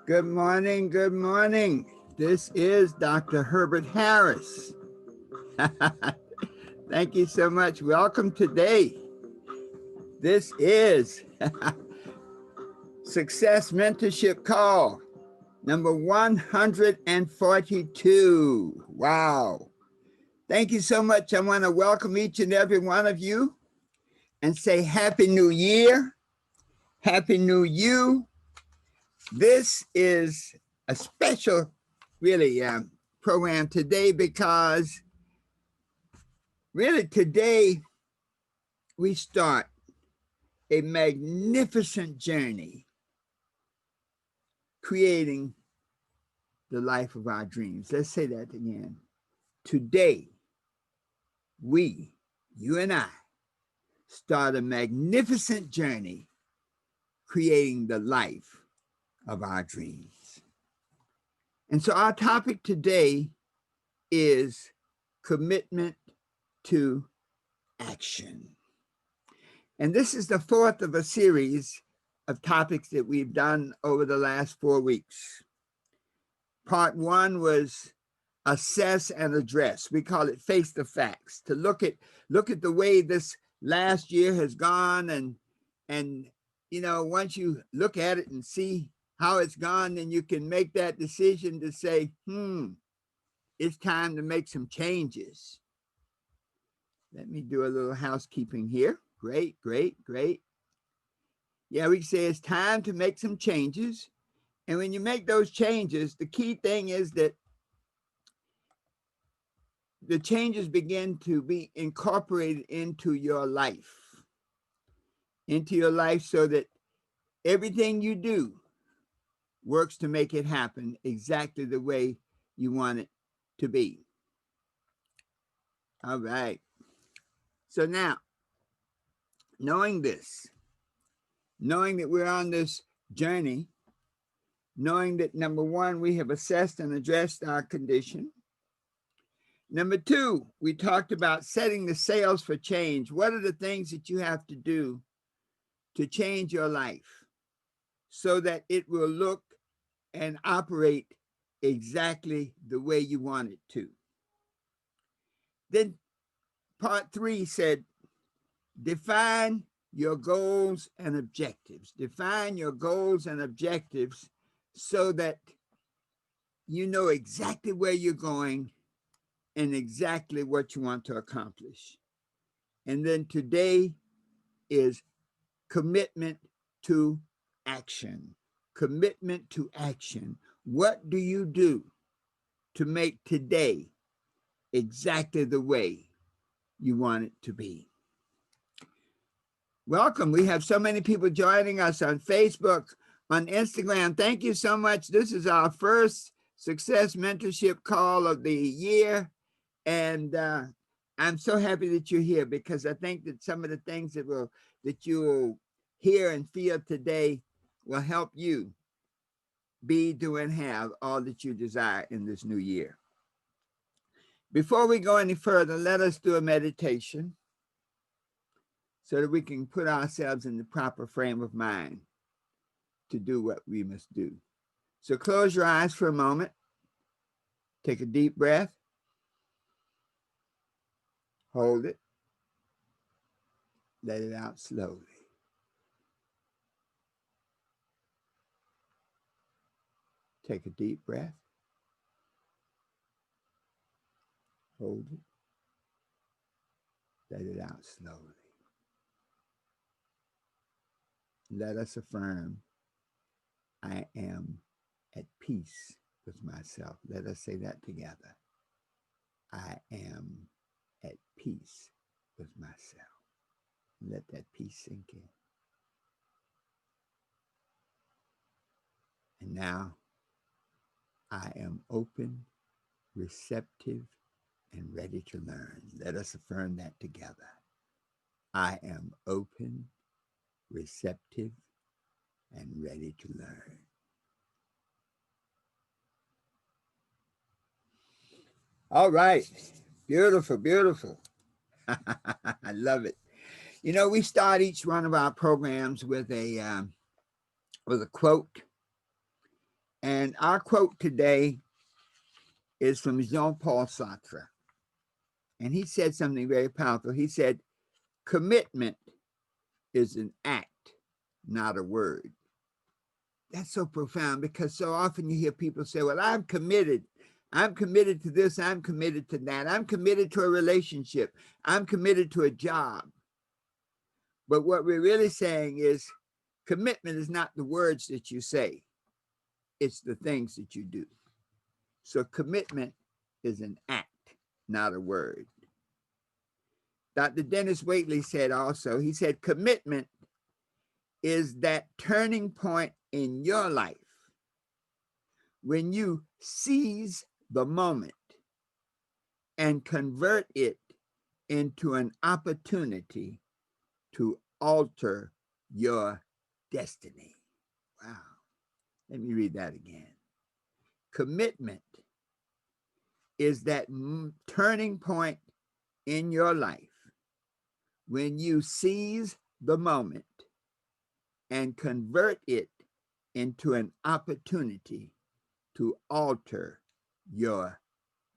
Good morning. Good morning. This is Dr. Herbert Harris. Thank you so much. Welcome today. This is Success Mentorship Call number 142. Wow. Thank you so much. I want to welcome each and every one of you and say Happy New Year. Happy New You. This is a special, really, program today because really today we start a magnificent journey creating the life of our dreams. Let's say that again. Today, we, you and I, start a magnificent journey creating the life of our dreams. And so our topic today is commitment to action. And this is the fourth of a series of topics that we've done over the last 4 weeks. Part one was assess and address. We call it face the facts, to look at the way this last year has gone, and you know, once you look at it and see how it's gone, then you can make that decision to say, it's time to make some changes. Let me do a little housekeeping here. Great, great, great. Yeah, we can say it's time to make some changes. And when you make those changes, the key thing is that the changes begin to be incorporated into your life, so that everything you do works to make it happen exactly the way you want it to be. All right. So now, knowing this, knowing that we're on this journey, knowing that number one, we have assessed and addressed our condition. Number two, we talked about setting the sails for change. What are the things that you have to do to change your life so that it will look and operate exactly the way you want it to? Then part three said, define your goals and objectives. Define your goals and objectives so that you know exactly where you're going and exactly what you want to accomplish. And then today is commitment to action. Commitment to action. What do you do to make today exactly the way you want it to be? Welcome. We have so many people joining us on Facebook, on Instagram. Thank you so much. This is our first Success Mentorship Call of the year. And I'm so happy that you're here, because I think that some of the things that you will hear and feel today will help you be, do, and have all that you desire in this new year. Before we go any further, let us do a meditation so that we can put ourselves in the proper frame of mind to do what we must do. So close your eyes for a moment. Take a deep breath. Hold it. Let it out slowly. Take a deep breath. Hold it. Let it out slowly. Let us affirm, I am at peace with myself. Let us say that together. I am at peace with myself. Let that peace sink in. And now, I am open, receptive, and ready to learn. Let us affirm that together. I am open, receptive, and ready to learn. All right. Beautiful, beautiful. I love it. You know, we start each one of our programs with a quote. And our quote today is from Jean-Paul Sartre. And he said something very powerful. He said, commitment is an act, not a word. That's so profound, because so often you hear people say, well, I'm committed. I'm committed to this. I'm committed to that. I'm committed to a relationship. I'm committed to a job. But what we're really saying is commitment is not the words that you say. It's the things that you do. So commitment is an act, not a word. Dr. Dennis Waitley said also, he said, commitment is that turning point in your life when you seize the moment and convert it into an opportunity to alter your destiny. Wow. Let me read that again. Commitment is that turning point in your life when you seize the moment and convert it into an opportunity to alter your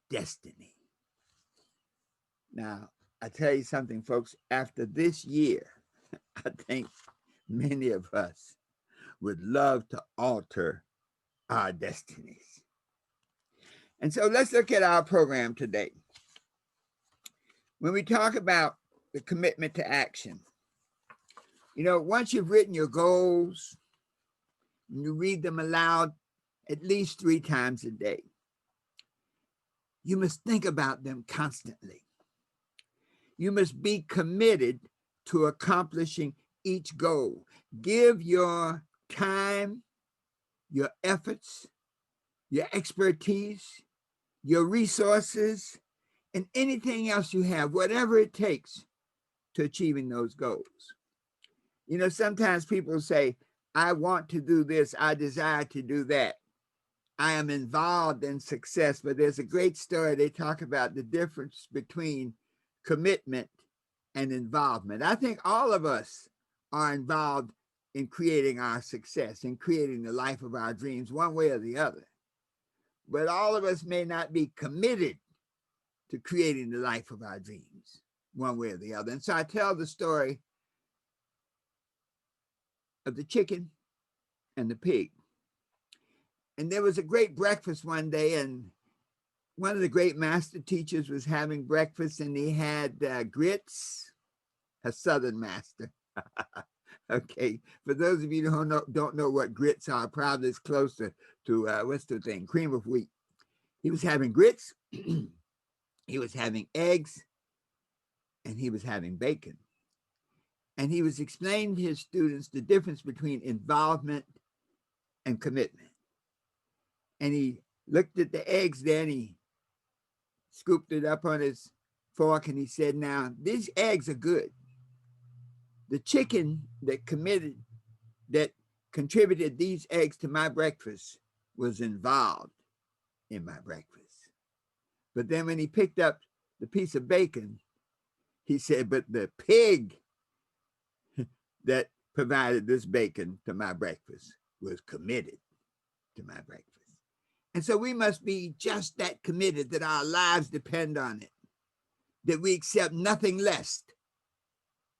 destiny. Now, I tell you something, folks, after this year, I think many of us would love to alter our destinies. And so let's look at our program today. When we talk about the commitment to action, you know, once you've written your goals, you read them aloud at least 3 times a day. You must think about them constantly. You must be committed to accomplishing each goal. Give your time, your efforts, your expertise, your resources, and anything else you have, whatever it takes to achieving those goals. You know, sometimes people say, I want to do this, I desire to do that. I am involved in success, but there's a great story. They talk about the difference between commitment and involvement. I think all of us are involved in creating our success, in creating the life of our dreams, one way or the other. But all of us may not be committed to creating the life of our dreams, one way or the other. And so I tell the story of the chicken and the pig. And there was a great breakfast one day, and one of the great master teachers was having breakfast, and he had grits, a Southern master. Okay, for those of you who don't know what grits are, probably it's closer to what's the thing, cream of wheat. He was having grits, he was having eggs, and he was having bacon. And he was explaining to his students the difference between involvement and commitment. And he looked at the eggs, then he scooped it up on his fork, and he said, now, these eggs are good. The chicken that contributed these eggs to my breakfast was involved in my breakfast. But then when he picked up the piece of bacon, he said, but the pig that provided this bacon to my breakfast was committed to my breakfast. And so we must be just that committed that our lives depend on it, that we accept nothing less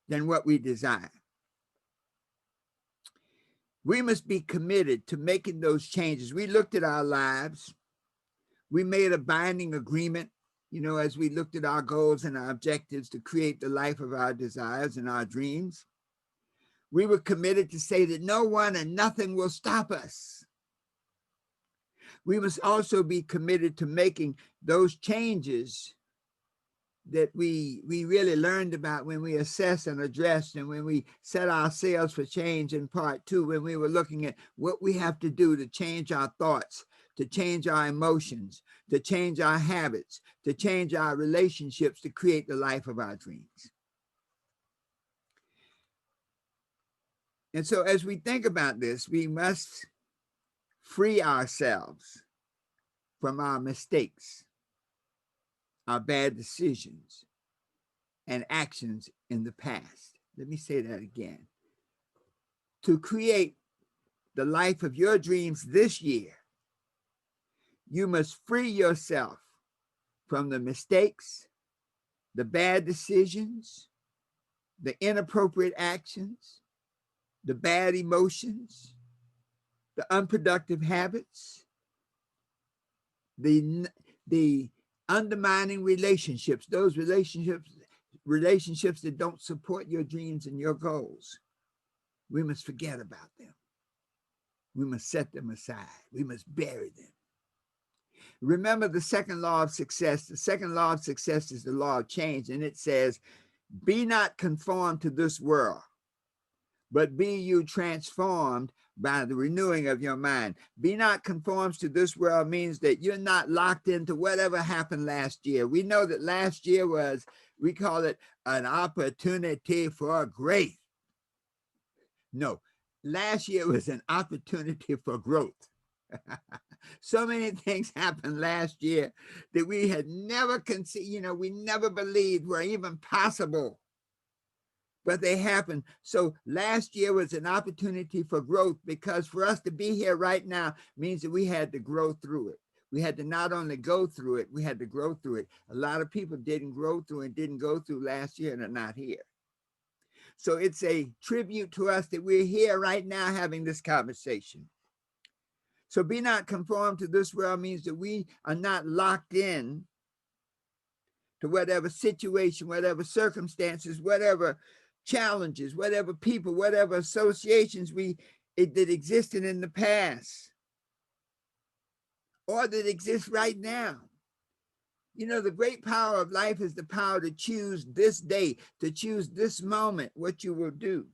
than what we desire. We must be committed to making those changes. We looked at our lives. We made a binding agreement, you know, as we looked at our goals and our objectives to create the life of our desires and our dreams. We were committed to say that no one and nothing will stop us. We must also be committed to making those changes that we really learned about when we assessed and addressed, and when we set our sails for change in part 2, when we were looking at what we have to do to change our thoughts, to change our emotions, to change our habits, to change our relationships, to create the life of our dreams. And so as we think about this, we must free ourselves from our mistakes, our bad decisions, and actions in the past. Let me say that again. To create the life of your dreams this year, You must free yourself from the mistakes, the bad decisions, the inappropriate actions, the bad emotions, the unproductive habits, the undermining relationships, those relationships that don't support your dreams and your goals. We must forget about them. We must set them aside. We must bury them. Remember the second law of success. The second law of success is the law of change, and it says, be not conformed to this world, but be you transformed by the renewing of your mind. Be not conformed to this world means that you're not locked into whatever happened last year. We know that last year was, we call it an opportunity for growth. No, last year was an opportunity for growth. So many things happened last year that we had never conceived, we never believed were even possible, but they happened. So last year was an opportunity for growth, because for us to be here right now means that we had to grow through it. We had to not only go through it, we had to grow through it. A lot of people didn't grow through and didn't go through last year and are not here. So it's a tribute to us that we're here right now having this conversation. So be not conformed to this world means that we are not locked in to whatever situation, whatever circumstances, whatever challenges, whatever people, whatever associations that existed in the past or that exist right now. The great power of life is the power to choose this day, to choose this moment, what you will do.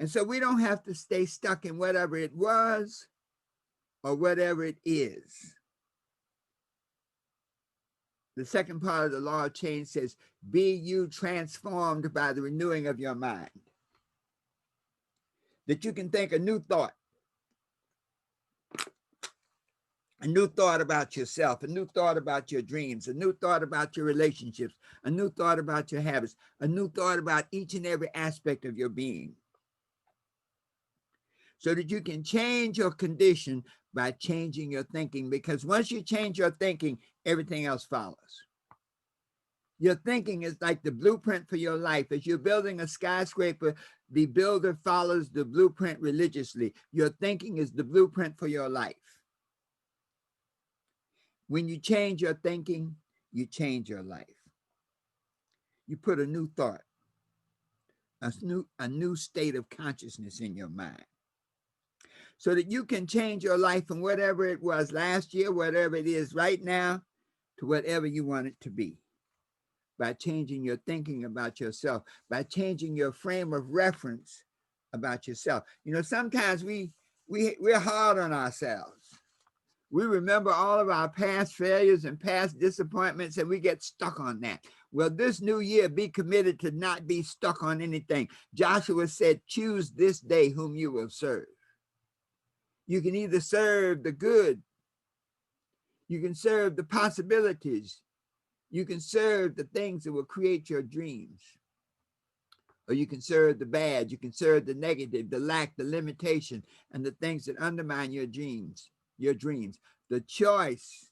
And so we don't have to stay stuck in whatever it was or whatever it is. The second part of the law of change says, be you transformed by the renewing of your mind. That you can think a new thought about yourself, a new thought about your dreams, a new thought about your relationships, a new thought about your habits, a new thought about each and every aspect of your being. So that you can change your condition by changing your thinking, because once you change your thinking, everything else follows. Your thinking is like the blueprint for your life. As you're building a skyscraper, the builder follows the blueprint religiously. Your thinking is the blueprint for your life. When you change your thinking, you change your life. You put a new thought, a new state of consciousness in your mind, so that you can change your life from whatever it was last year, whatever it is right now, to whatever you want it to be, by changing your thinking about yourself, by changing your frame of reference about yourself. Sometimes we're hard on ourselves. We remember all of our past failures and past disappointments, and we get stuck on that. Well, this new year, be committed to not be stuck on anything. Joshua said, choose this day whom you will serve. You can either serve the good, you can serve the possibilities, you can serve the things that will create your dreams, or you can serve the bad, you can serve the negative, the lack, the limitation, and the things that undermine your dreams. The choice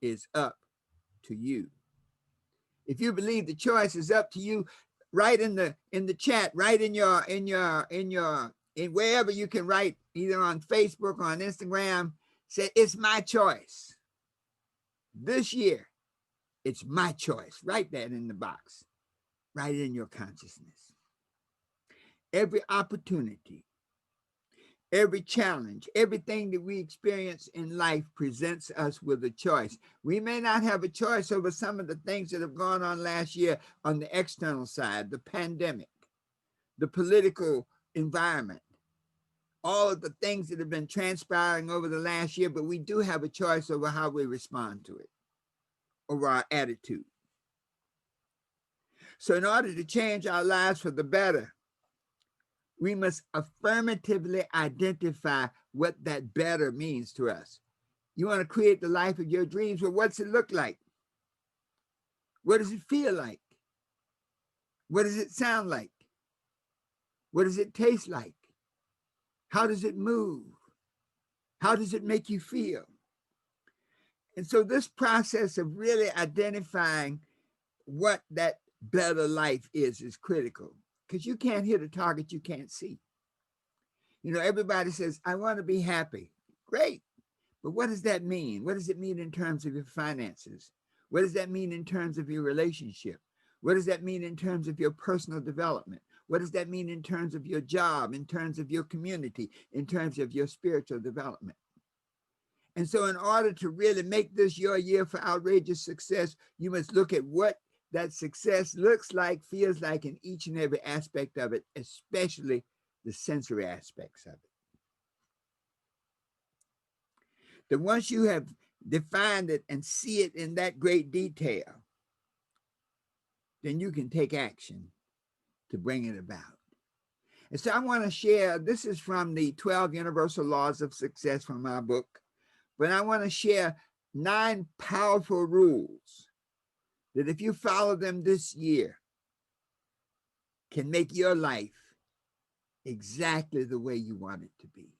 is up to you. If you believe the choice is up to you, write in the chat, write in wherever you can write, either on Facebook or on Instagram, say, it's my choice. This year, it's my choice. Write that in the box. Write it in your consciousness. Every opportunity, every challenge, everything that we experience in life presents us with a choice. We may not have a choice over some of the things that have gone on last year on the external side, the pandemic, the political environment, all of the things that have been transpiring over the last year, but we do have a choice over how we respond to it, over our attitude. So in order to change our lives for the better, we must affirmatively identify what that better means to us. You want to create the life of your dreams, well, what's it look like? What does it feel like? What does it sound like? What does it taste like? How does it move? How does it make you feel? And so this process of really identifying what that better life is critical, because you can't hit a target you can't see. You know, everybody says, I want to be happy. Great. But what does that mean? What does it mean in terms of your finances? What does that mean in terms of your relationship? What does that mean in terms of your personal development? What does that mean in terms of your job, in terms of your community, in terms of your spiritual development? And so in order to really make this your year for outrageous success, you must look at what that success looks like, feels like in each and every aspect of it, especially the sensory aspects of it. That once you have defined it and see it in that great detail, then you can take action to bring it about. And so I want to share, this is from the 12 Universal Laws of Success from my book, but I want to share 9 powerful rules that if you follow them this year, can make your life exactly the way you want it to be.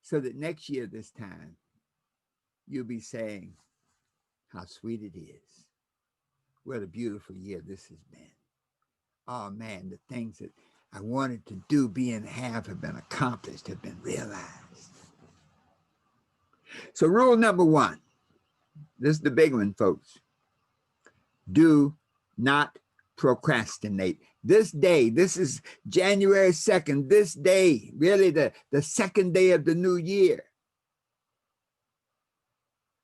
So that next year, this time, you'll be saying how sweet it is. What a beautiful year this has been. Oh man, the things that I wanted to do, be, and have been accomplished, have been realized. So rule number 1, this is the big one, folks. Do not procrastinate. This day, this is January 2nd, this day, really the second day of the new year.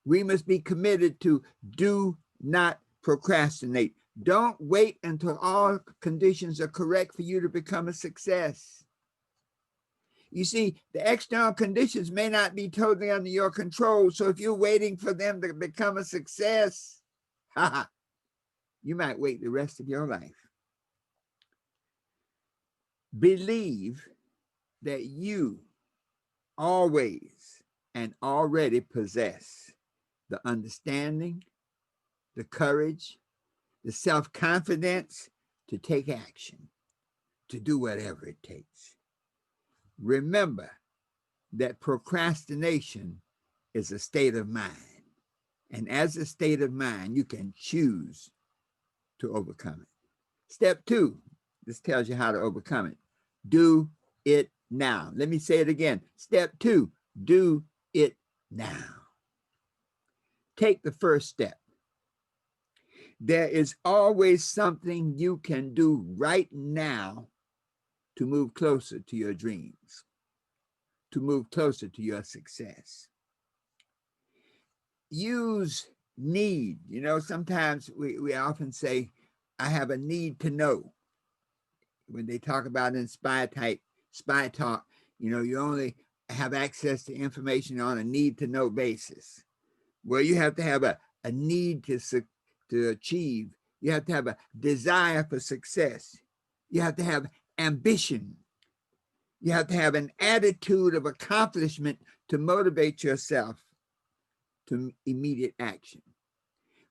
We must be committed to do not procrastinate. Don't wait until all conditions are correct for you to become a success. You see, the external conditions may not be totally under your control. So if you're waiting for them to become a success, you might wait the rest of your life. Believe that you always and already possess the understanding, the courage, the self-confidence to take action, to do whatever it takes. Remember that procrastination is a state of mind. And as a state of mind, you can choose to overcome it. Step 2, this tells you how to overcome it. Do it now. Let me say it again. Step 2, do it now. Take the first step. There is always something you can do right now to move closer to your dreams, to move closer to your success. Use need. You know, sometimes we often say, I have a need to know. When they talk about spy talk, you know, you only have access to information on a need to know basis. Well, you have to have a need to achieve. You have to have a desire for success. You have to have ambition. You have to have an attitude of accomplishment to motivate yourself to immediate action.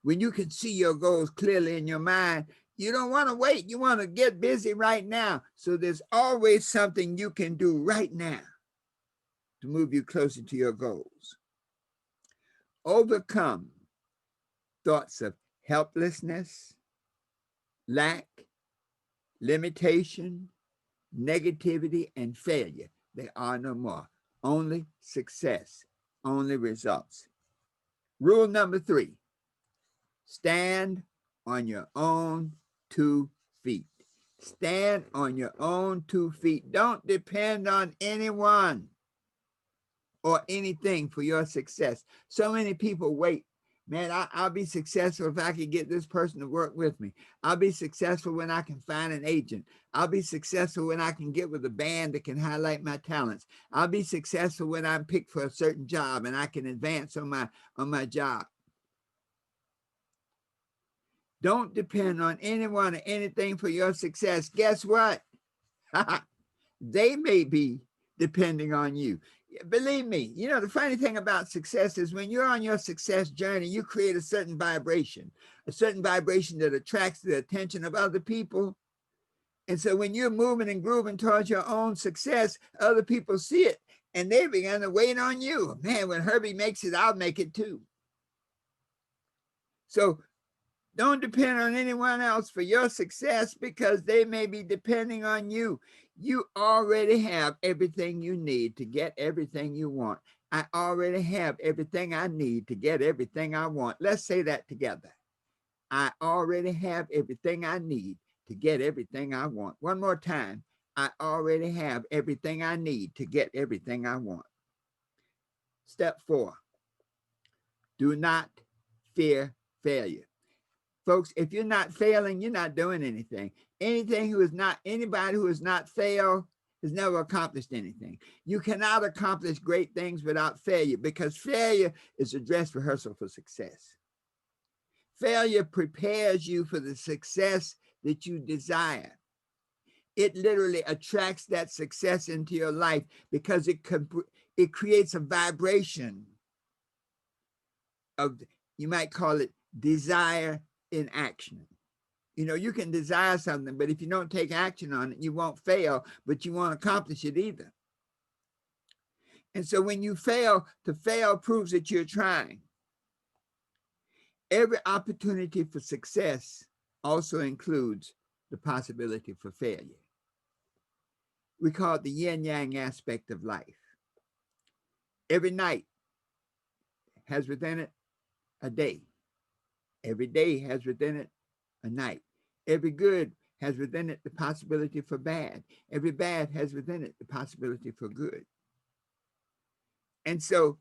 When you can see your goals clearly in your mind, you don't want to wait. You want to get busy right now. So there's always something you can do right now to move you closer to your goals. Overcome thoughts of helplessness, lack, limitation, negativity, and failure. They are no more. Only success, only results. Rule number 3, stand on your own 2 feet. Stand on your own 2 feet. Don't depend on anyone or anything for your success. So many people wait. Man, I'll be successful if I can get this person to work with me. I'll be successful when I can find an agent. I'll be successful when I can get with a band that can highlight my talents. I'll be successful when I'm picked for a certain job and I can advance on my job. Don't depend on anyone or anything for your success. Guess what? They may be depending on you. Believe me, you know, the funny thing about success is when you're on your success journey, you create a certain vibration that attracts the attention of other people. And so when you're moving and grooving towards your own success, other people see it And they began to wait on you. Man, when Herbie makes it, I'll make it too. So don't depend on anyone else for your success, because they may be depending on you. You already have everything you need to get everything you want. I already have everything I need to get everything I want. Let's say that together. I already have everything I need to get everything I want. One more time. I already have everything I need to get everything I want. Step 4. Do not fear failure. Folks, if you're not failing, you're not doing anything. Anybody who has not failed has never accomplished anything. You cannot accomplish great things without failure, because failure is a dress rehearsal for success. Failure prepares you for the success that you desire. It literally attracts that success into your life, because it creates a vibration of, you might call it desire in action. You know, you can desire something, but if you don't take action on it, you won't fail, but you won't accomplish it either. And so when you fail, to fail proves that you're trying. Every opportunity for success also includes the possibility for failure. We call it the yin-yang aspect of life. Every night has within it a day. Every day has within it a night. Every good has within it the possibility for bad. Every bad has within it the possibility for good. And so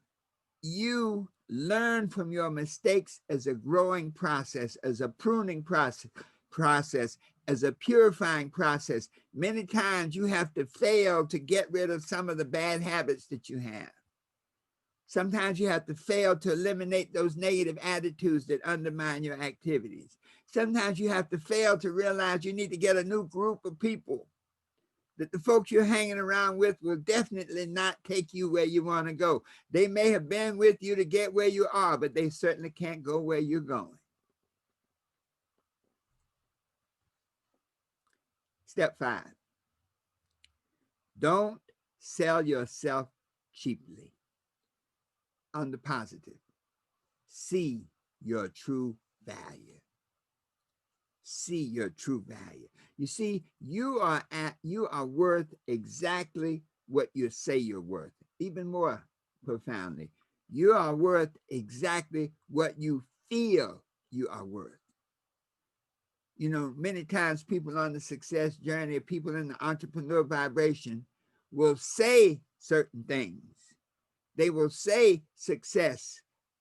you learn from your mistakes as a growing process, as a pruning process, as a purifying process. Many times you have to fail to get rid of some of the bad habits that you have. Sometimes you have to fail to eliminate those negative attitudes that undermine your activities. Sometimes you have to fail to realize you need to get a new group of people, that the folks you're hanging around with will definitely not take you where you want to go. They may have been with you to get where you are, but they certainly can't go where you're going. Step 5. Don't sell yourself cheaply. On the positive, see your true value. See your true value. You see, you are worth exactly what you say you're worth. Even more profoundly, you are worth exactly what you feel you are worth. You know, many times people on the success journey, people in the entrepreneur vibration, will say certain things. They will say success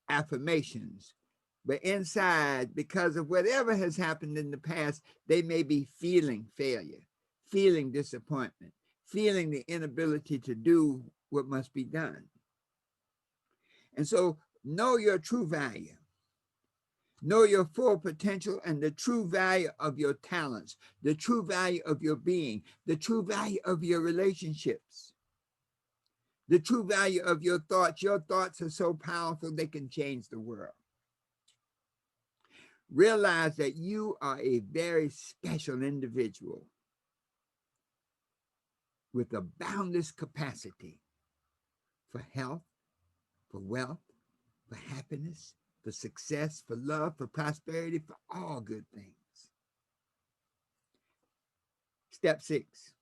affirmations, but inside, because of whatever has happened in the past, they may be feeling failure, feeling disappointment, feeling the inability to do what must be done. And so know your true value. Know your full potential and the true value of your talents, the true value of your being, the true value of your relationships, the true value of your thoughts. Your thoughts are so powerful, they can change the world. Realize that you are a very special individual with a boundless capacity for health, for wealth, for happiness, for success, for love, for prosperity, for all good things. Step 6,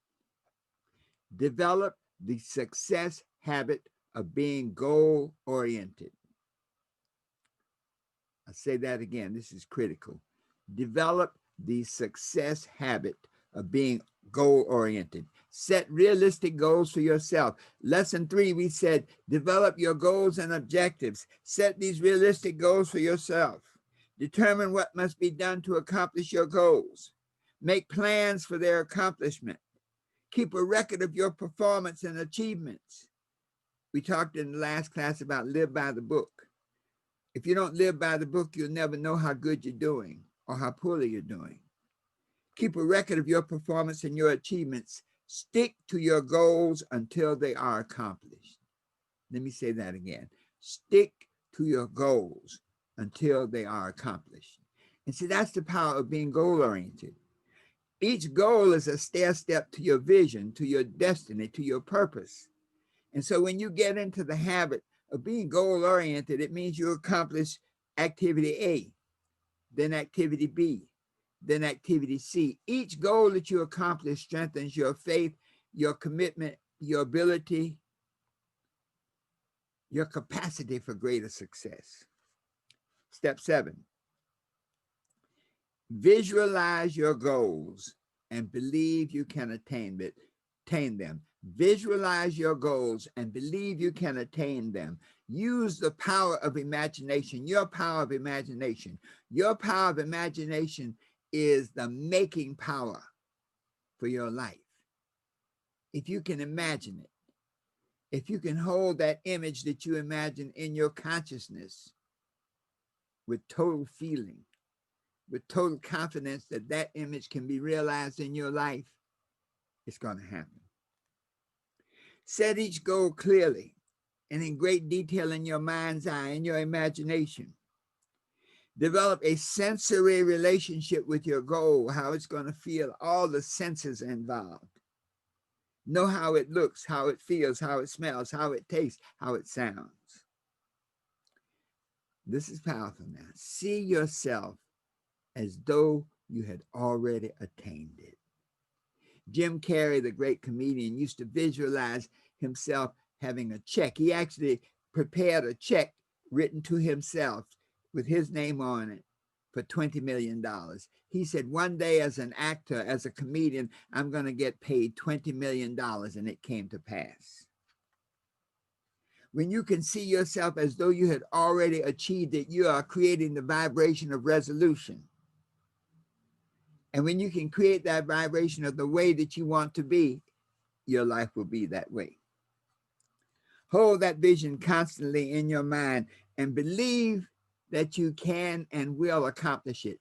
develop the success habit of being goal-oriented. I'll say that again. This is critical. Develop the success habit of being goal-oriented. Set realistic goals for yourself. Lesson 3, we said, develop your goals and objectives. Set these realistic goals for yourself. Determine what must be done to accomplish your goals. Make plans for their accomplishment. Keep a record of your performance and achievements. We talked in the last class about live by the book. If you don't live by the book, you'll never know how good you're doing or how poorly you're doing. Keep a record of your performance and your achievements. Stick to your goals until they are accomplished. Let me say that again. Stick to your goals until they are accomplished. And see, that's the power of being goal-oriented. Each goal is a stair step to your vision, to your destiny, to your purpose. And so when you get into the habit of being goal-oriented, it means you accomplish activity A, then activity B, then activity C. Each goal that you accomplish strengthens your faith, your commitment, your ability, your capacity for greater success. Step 7, visualize your goals and believe you can attain them. Visualize your goals and believe you can attain them. Use the power of imagination, your power of imagination. Your power of imagination is the making power for your life. If you can imagine it, if you can hold that image that you imagine in your consciousness with total feeling, with total confidence that that image can be realized in your life, it's going to happen. Set each goal clearly and in great detail in your mind's eye, in your imagination. Develop a sensory relationship with your goal, how it's going to feel. All the senses involved. Know how it looks, how it feels, how it smells, how it tastes, how it sounds. This is powerful now. See yourself as though you had already attained it. Jim Carrey, the great comedian, used to visualize himself having a check. He actually prepared a check written to himself with his name on it for $20 million. He said, one day as an actor, as a comedian, I'm going to get paid $20 million, and it came to pass. When you can see yourself as though you had already achieved it, you are creating the vibration of resolution. And when you can create that vibration of the way that you want to be, your life will be that way. Hold that vision constantly in your mind and believe that you can and will accomplish it.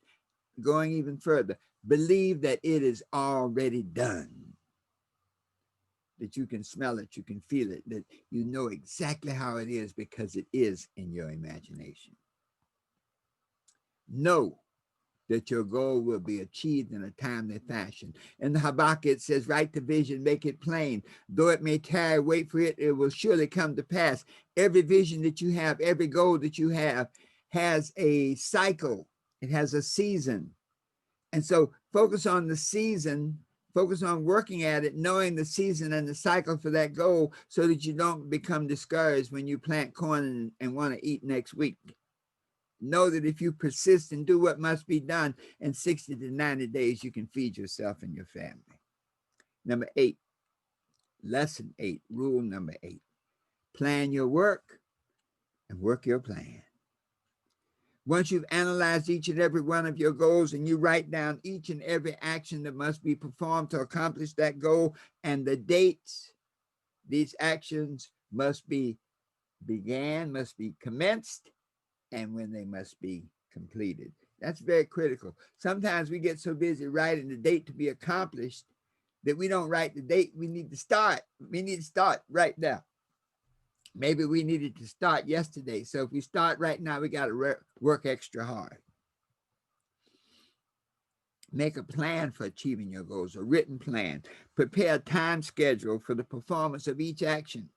Going even further, believe that it is already done. That you can smell it, you can feel it, that you know exactly how it is because it is in your imagination. Know that your goal will be achieved in a timely fashion. In the Habakkuk, it says, write the vision, make it plain. Though it may tarry, wait for it, it will surely come to pass. Every vision that you have, every goal that you have has a cycle. It has a season. And so focus on the season, focus on working at it, knowing the season and the cycle for that goal so that you don't become discouraged when you plant corn and want to eat next week. Know that if you persist and do what must be done, in 60 to 90 days, you can feed yourself and your family. Number 8, lesson 8, rule number 8, plan your work and work your plan. Once you've analyzed each and every one of your goals and you write down each and every action that must be performed to accomplish that goal and the dates, these actions must be began, must be commenced, and when they must be completed. That's very critical. Sometimes we get so busy writing the date to be accomplished that we don't write the date. We need to start. We need to start right now. Maybe we needed to start yesterday. So if we start right now, we got to work extra hard. Make a plan for achieving your goals, a written plan. Prepare a time schedule for the performance of each action.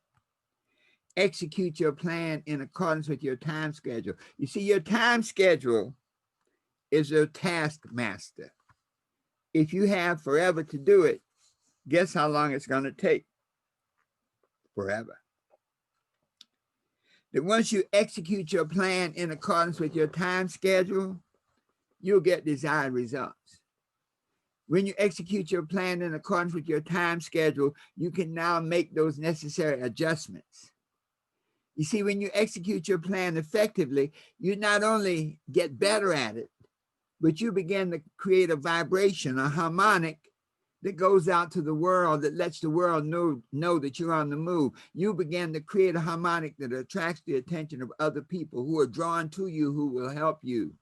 Execute your plan in accordance with your time schedule. You see, your time schedule is your taskmaster. If you have forever to do it, guess how long it's going to take? Forever. That once you execute your plan in accordance with your time schedule, you'll get desired results. When you execute your plan in accordance with your time schedule, you can now make those necessary adjustments. You see, when you execute your plan effectively, you not only get better at it, but you begin to create a vibration, a harmonic that goes out to the world, that lets the world know that you're on the move. You begin to create a harmonic that attracts the attention of other people who are drawn to you, who will help you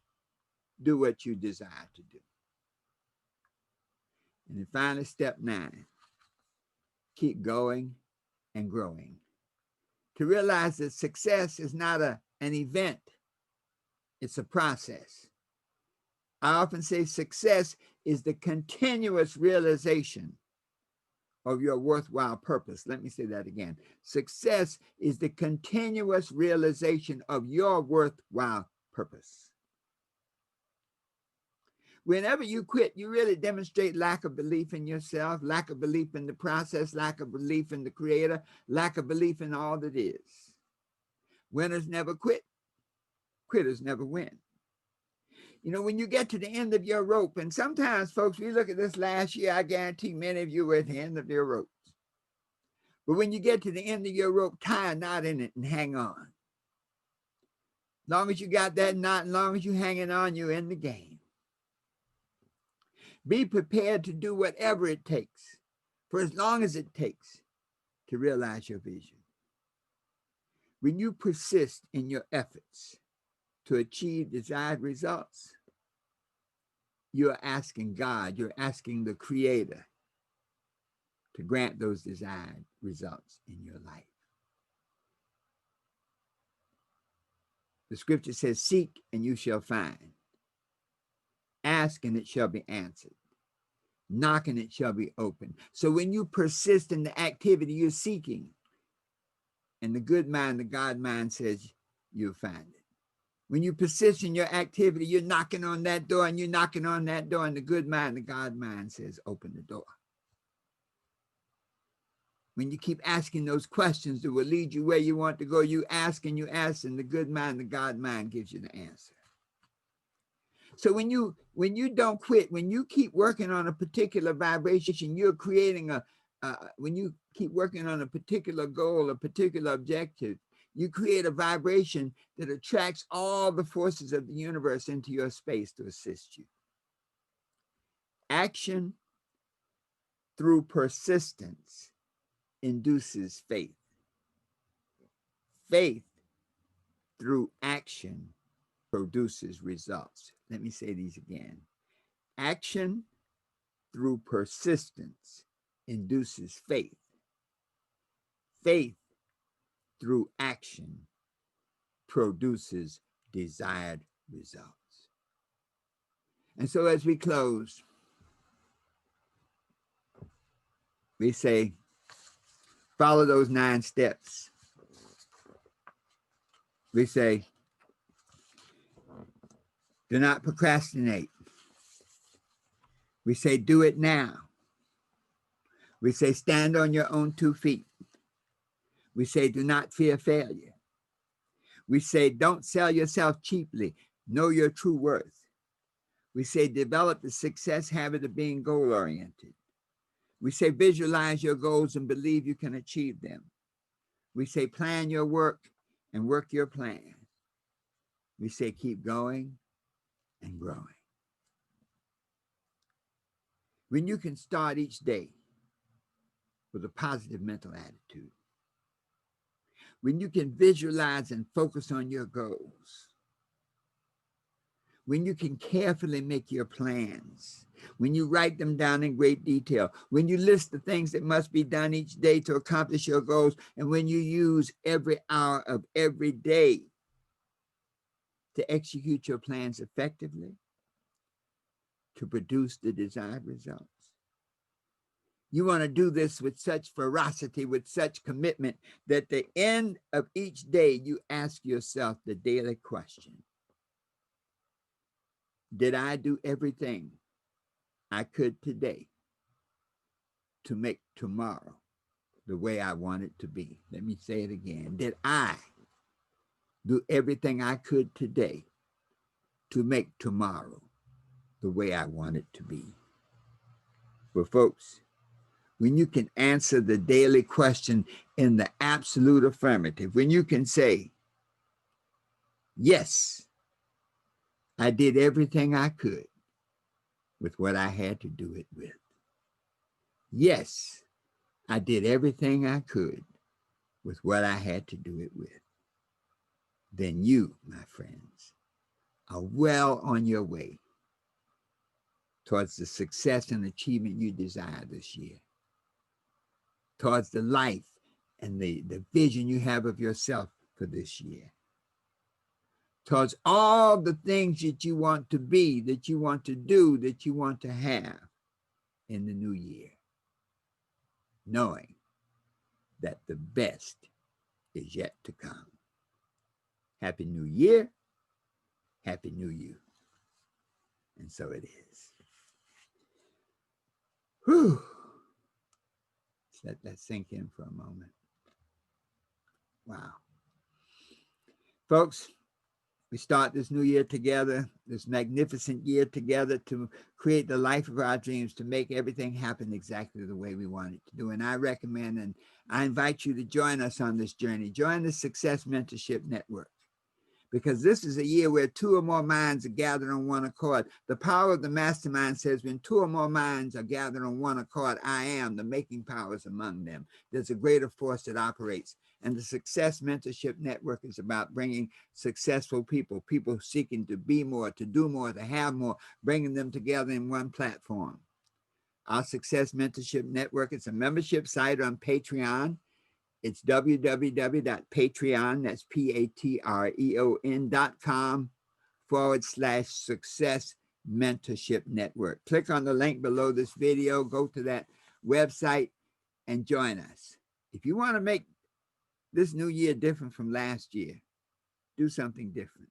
do what you desire to do. And then finally, step 9, keep going and growing. To realize that success is not an event, it's a process. I often say success is the continuous realization of your worthwhile purpose. Let me say that again. Success is the continuous realization of your worthwhile purpose. Whenever you quit, you really demonstrate lack of belief in yourself, lack of belief in the process, lack of belief in the creator, lack of belief in all that is. Winners never quit. Quitters never win. You know, when you get to the end of your rope, and sometimes, folks, we look at this last year, I guarantee many of you were at the end of your ropes. But when you get to the end of your rope, tie a knot in it and hang on. As long as you got that knot, as long as you're hanging on, you're in the game. Be prepared to do whatever it takes, for as long as it takes, to realize your vision. When you persist in your efforts to achieve desired results, you're asking God, you're asking the Creator to grant those desired results in your life. The scripture says, seek and you shall find. Ask and it shall be answered. Knock and it shall be opened. So when you persist in the activity you're seeking, and the good mind, the God mind says, you'll find it. When you persist in your activity, you're knocking on that door and you're knocking on that door, and the good mind, the God mind says, open the door. When you keep asking those questions that will lead you where you want to go, you ask, and the good mind, the God mind gives you the answer. So when you don't quit, when you keep working on a particular vibration, you're creating when you keep working on a particular goal, a particular objective, you create a vibration that attracts all the forces of the universe into your space to assist you. Action through persistence induces faith. Faith through action produces results. Let me say these again. Action through persistence induces faith. Faith through action produces desired results. And so as we close, we say, follow those 9 steps. We say, do not procrastinate. We say, do it now. We say, stand on your own 2 feet. We say, do not fear failure. We say, don't sell yourself cheaply. Know your true worth. We say, develop the success habit of being goal-oriented. We say, visualize your goals and believe you can achieve them. We say, plan your work and work your plan. We say, keep going and growing. When you can start each day with a positive mental attitude, when you can visualize and focus on your goals, when you can carefully make your plans, when you write them down in great detail, when you list the things that must be done each day to accomplish your goals, and when you use every hour of every day to execute your plans effectively, to produce the desired results. You want to do this with such ferocity, with such commitment, that at the end of each day, you ask yourself the daily question: did I do everything I could today to make tomorrow the way I want it to be? Let me say it again. Did I do everything I could today to make tomorrow the way I want it to be? Well, folks, when you can answer the daily question in the absolute affirmative, when you can say, yes, I did everything I could with what I had to do it with. Yes, I did everything I could with what I had to do it with. Then you, my friends, are well on your way towards the success and achievement you desire this year, towards the life and the vision you have of yourself for this year, towards all the things that you want to be, that you want to do, that you want to have in the new year. knowing that the best is yet to come. Happy New Year. Happy New You. And so it is. Whew. Let's let that sink in for a moment. Wow. Folks, we start this new year together, this magnificent year together to create the life of our dreams, to make everything happen exactly the way we want it to do. And I recommend and I invite you to join us on this journey. Join the Success Mentorship Network, because this is a year where two or more minds are gathered on one accord. The power of the mastermind says when two or more minds are gathered on one accord, I am the making powers among them. There's a greater force that operates. And the Success Mentorship Network is about bringing successful people, people seeking to be more, to do more, to have more, bringing them together in one platform. Our Success Mentorship Network is a membership site on Patreon. It's www.patreon, that's patreon.com/Success Mentorship Network. Click on the link below this video, go to that website and join us. If you want to make this new year different from last year, do something different.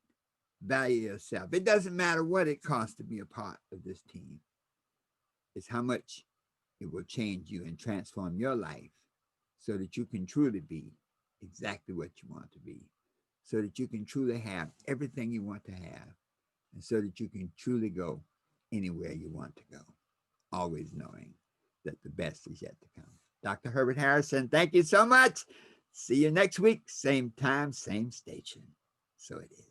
Value yourself. It doesn't matter what it costs to be a part of this team. It's how much it will change you and transform your life so that you can truly be exactly what you want to be, so that you can truly have everything you want to have, and so that you can truly go anywhere you want to go, always knowing that the best is yet to come. Dr. Herbert Harrison, thank you so much. See you next week, same time, same station. So it is.